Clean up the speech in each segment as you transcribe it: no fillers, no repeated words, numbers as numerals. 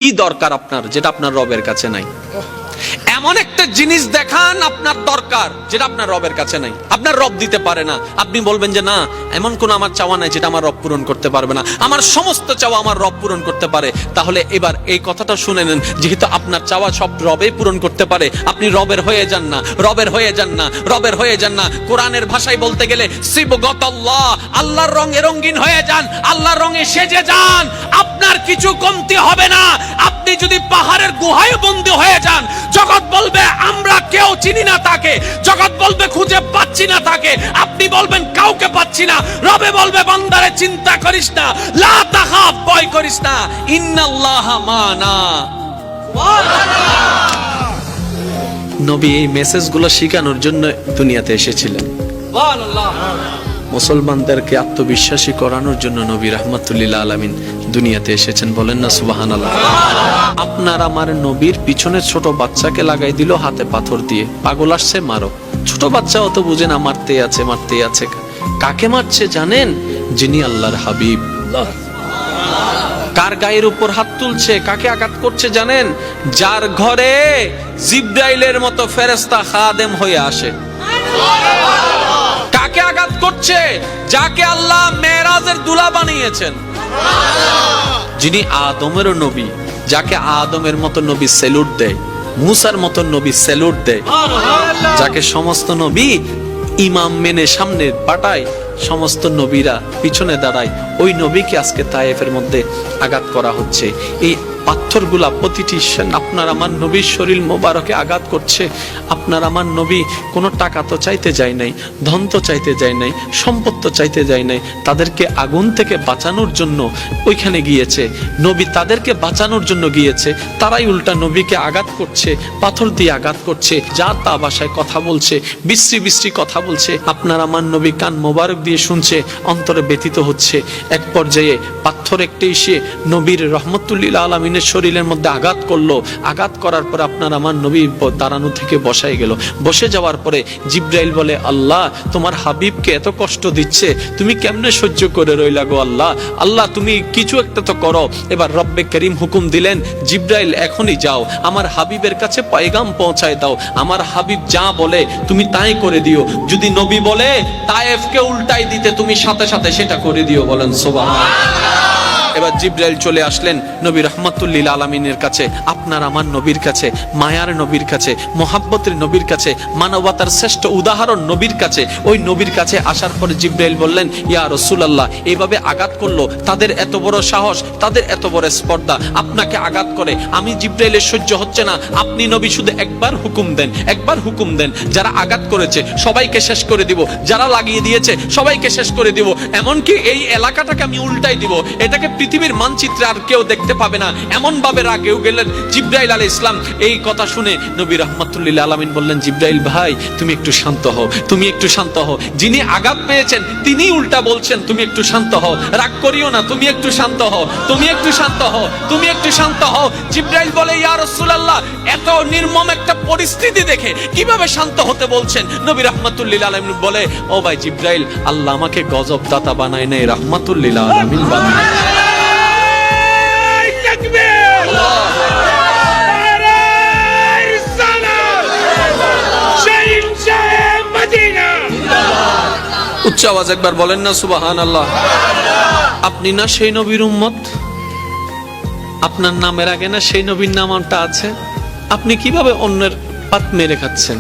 কি দরকার আপনার যেটা আপনার রবের কাছে নাই? এমন একটা জিনিস দেখান আপনার দরকার যেটা আপনার রবের কাছে নাই, আপনার রব দিতে পারে না। আপনি বলবেন যে না, এমন কোন আমার চাওয়া নাই যেটা আমার রব পূরণ করতে পারবে না, আমার সমস্ত চাওয়া আমার রব পূরণ করতে পারে। তাহলে এবার এই কথাটা শুনে নেন, যেহেতু আপনার চাওয়া সব রবেই পূরণ করতে পারে, আপনি রবের হয়ে যান না, রবের হয়ে যান না, রবের হয়ে যান না। কোরআনের ভাষায় বলতে গেলে সিবগতাল্লাহ, আল্লাহর রঙে রঙিন হয়ে যান, আল্লাহর রঙে সেজে যান, আপনার কিছু কমতি হবে না। আপনি যদি পাহাড়ের গুহায় বন্দী হয়ে যান, জগৎ বলবে আমরা কেউ চিনি না তাকে, জগৎ বলবে খুঁজে পাচ্ছি না তাকে, আপনি বলবেন কাউকে পাচ্ছি না, রবে বলবে বান্দারে চিন্তা করিস না, লা তাখাফ, ভয় করিস না, ইন্নাল্লাহা মানা। নবী এই মেসেজগুলো শিখানোর জন্য দুনিয়াতে এসেছিলেন। মুসলমানদেরকে আত্মবিশ্বাসী করানোর জন্য নবী রাহমাতুল্লিল আলামিন দুনিয়াতে এসেছেন। বলেন না সুবহানাল্লাহ। আপনার আমার নবীর পিছনে ছোট বাচ্চাকে লাগাই দিল হাতে পাথর দিয়ে, পাগল আসছে মারো। ছোট বাচ্চা অত বুঝে না, মারতে আছে মারতে আছে। কাকে মারছে জানেন? যিনি আল্লাহর হাবিব। কার গায়ের উপর হাত তুলছে, কাকে আঘাত করছে জানেন? যার ঘরে জিবরাইলের মতো ফেরেশতা খাদেম হয়ে আসে। কাকে আঘাত করছে? যাকে আল্লাহ মেরাজের দুলা বানিয়েছেন, যিনি আদমেরও নবী, যাকে আদমের মতো নবী স্যালুট দেয়, মুসার মতো নবী স্যালুট দেয়, যাকে সমস্ত নবী ইমাম মেনে সামনে পাঠায়, সমস্ত নবীরা পিছনে দাঁড়ায়, ওই নবীকে আজকে তায়েফের মধ্যে আঘাত করা হচ্ছে। এই পাথরগুলা প্রতিটি আপনার আমার নবীর শরীর মোবারকে আঘাত করছে। আপনার আমার নবী কোনো টাকা তো চাইতে যায় নাই, ধন তো চাইতে যায় নাই, সম্পদ তো চাইতে যায় নাই, তাদেরকে আগুন থেকে বাঁচানোর জন্য ওইখানে গিয়েছে। নবী তাদেরকে বাঁচানোর জন্য গিয়েছে, তারাই উল্টা নবীকে আঘাত করছে, পাথর দিয়ে আঘাত করছে, যা তা ভাষায় কথা বলছে, বিশ্রী বিশ্রী কথা বলছে। আপনার আমার নবী কান মোবারক দিয়ে শুনছে, অন্তরে ব্যথিত হচ্ছে। এক পর্যায়ে পাথর একটি এসে নবীর রহমতুল্লিল আলামিনের শরীরের মধ্যে আঘাত করলো। আঘাত করার পর আপনার আমার নবী দাঁড়ানো থেকে বসাই গেল। বসে যাওয়ার পরে জিবরাইল বলে, আল্লাহ তোমার হাবিবকে এত কষ্ট দিচ্ছে, তুমি কেমনে সহ্য করে রইলা গো আল্লাহ? আল্লাহ তুমি কিছু একটা তো করো। এবার রব্বে করিম হুকুম দিলেন, জিবরাইল এখনই যাও, আমার হাবিবের কাছে পয়গাম পৌঁছায় দাও, আমার হাবিব যা বলে তুমি তাই করে দিও। যদি নবী বলে তায়েফকে উল্টাই দিতে, তুমি সাথে সাথে সেটা করে দিও। বলেন সুবহানাল্লাহ। এবার জিবরাইল চলে আসলেন নবী রাহমাতুল্লিল আলামিনের কাছে, আপনার আমার নবীর কাছে, মায়ার নবীর কাছে, মোহাব্বতের নবীর কাছে, মানবতার শ্রেষ্ঠ উদাহরণ নবীর কাছে। ওই নবীর কাছে আসার পরে জিবরাইল বললেন, ইয়া রাসূলুল্লাহ, এইভাবে আঘাত করলো, তাদের এত বড় সাহস, তাদের এত বড় স্পর্ধা, আপনাকে আঘাত করে, আমি জিবরাইলের সহ্য হচ্ছে না। আপনি নবী শুধু একবার হুকুম দেন, একবার হুকুম দেন, যারা আঘাত করেছে সবাইকে শেষ করে দিব, যারা লাগিয়ে দিয়েছে সবাইকে শেষ করে দিব, এমনকি এই এলাকাটাকে আমি উল্টাই দিব, এটাকে পৃথিবীর মানচিত্রে আর কেউ দেখতে পাবে না, এমন ভাবে রাগেও গেলেন জিবরাইল আলাইহিস সালাম। এই কথা শুনে নবী রাহমাতুল্লিল আলামিন বললেন, জিবরাইল ভাই তুমি একটু শান্ত হও, তুমি একটু শান্ত হও, যিনি আঘাত পেয়েছেন তিনি উল্টা বলছেন তুমি একটু শান্ত হও, রাগ করিও না, তুমি একটু শান্ত হও, তুমি একটু শান্ত হও, তুমি একটু শান্ত হও। জিবরাইল বলে, ইয়া রাসূলুল্লাহ, এত নির্মম একটা পরিস্থিতি দেখে কিভাবে শান্ত হতে বলছেন? নবী রাহমাতুল্লিল আলামিন বলে, ও ভাই জিবরাইল, আল্লাহ আমাকে গজব দাতা বানায় নাই, রাহমাতুল্লিল আলামিন বানায়। উচ্চ আওয়াজ একবার বলেন না সুবহানাল্লাহ। আপনি না সেই নবীর উম্মত? আপনার নামের আগে না সেই নবীর নামটা আছে? আপনি কিভাবে অন্যের পাত মেরে খাচ্ছেন?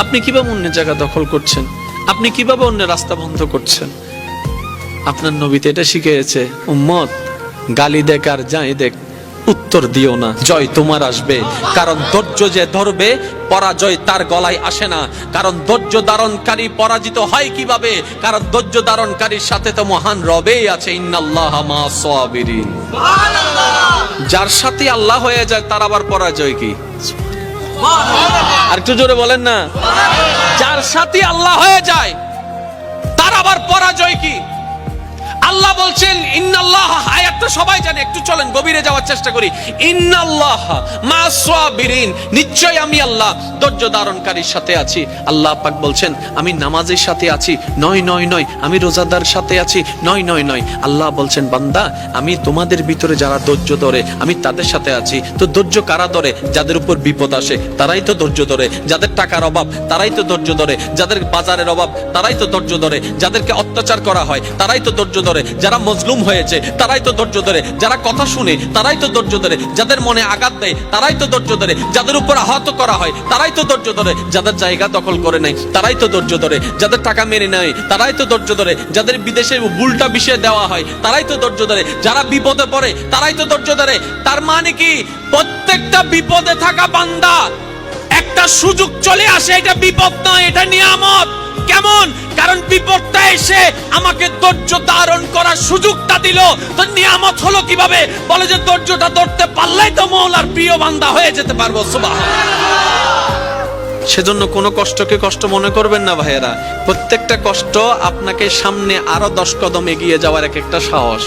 আপনি কিভাবে অন্যের জায়গা দখল করছেন? আপনি কিভাবে অন্যের রাস্তা বন্ধ করছেন? আপনার নবীতে এটা শিখিয়েছে, উম্মত গালি দেখ আর যাই দেখ, উত্তর দিও না, জয় তোমার আসবে। কারণ ধৈর্য যে ধরবে পরাজয় তার গলায় আসে না। কারণ ধৈর্য ধারণকারী পরাজিত হয় কিভাবে? কারণ ধৈর্য ধারণকারীর সাথে তো মহান রবেই আছে, ইন্নাল্লাহা মা'আস সাবিরিন। যার সাথে আল্লাহ হয়ে যায় তার আবার পরাজয় কি? আর একটু জোরে বলেন না। যার সাথে আল্লাহ হয়ে যায় তার আবার পরাজয় কি? আল্লাহ বলছেন ইন্নাল্লাহ, আয়াতটা সবাই জানে, একটু চলেন গভীরে যাওয়ার চেষ্টা করি। ইন্নাল্লাহ মা'আস সাবিরিন, নিশ্চয় আমি আল্লাহ ধৈর্য ধারণকারীর সাথে আছি। আল্লাহ পাক বলছেন আমি নামাজের সাথে আছি, নয় নয় নয়, আমি রোজাদার সাথে আছি, নয় নয় নয়। আল্লাহ বলছেন বান্দা আমি তোমাদের ভিতরে যারা ধৈর্য ধরে আমি তাদের সাথে আছি। তো ধৈর্য কারা ধরে? যাদের উপর বিপদ আসে তারাই তো ধৈর্য ধরে, যাদের টাকার অভাব তারাই তো ধৈর্য ধরে, যাদের বাজারের অভাব তারাই তো ধৈর্য ধরে, যাদেরকে অত্যাচার করা হয় তারাই তো ধৈর্য ধরে, যারা মজলুম হয়েছে তারাই তো ধৈর্য ধরে, যারা কথা শুনে তারাই তো ধৈর্য ধরে, যাদের মনে আঘাত দেয় তারাই তো ধৈর্য ধরে, যাদের উপর আহত করা হয় তারাই তো ধৈর্য ধরে, যাদের জায়গা দখল করে নেয় তারাই তো ধৈর্য ধরে, যাদের টাকা মেরে নেয় তারাই তো ধৈর্য ধরে, যাদের বিদেশে উল্টা বিষয় দেওয়া হয় তারাই তো ধৈর্য ধরে, যারা বিপদে পড়ে তারাই তো ধৈর্য ধরে। তার মানে কি প্রত্যেকটা বিপদে থাকা বান্দা একটা সুযোগ চলে আসে, এটা বিপদ নয়, এটা নিয়ামত। কেমন? কারণ বিপদটা এসে আমাকে ধৈর্য ধারণ করার সুযোগটা দিল। তো নিয়ামত হলো কিভাবে? বলে যে ধৈর্যটা ধরতে পারলেই তো মওলার প্রিয় বান্দা হয়ে যেতে পারবো। সুবহানাল্লাহ। সেজন্য কোনো কষ্টকে কষ্ট মনে করবেন না ভাইয়েরা, প্রত্যেকটা কষ্ট আপনাকে সামনে আরো 10 কদম এগিয়ে যাওয়ার এক একটা সাহস।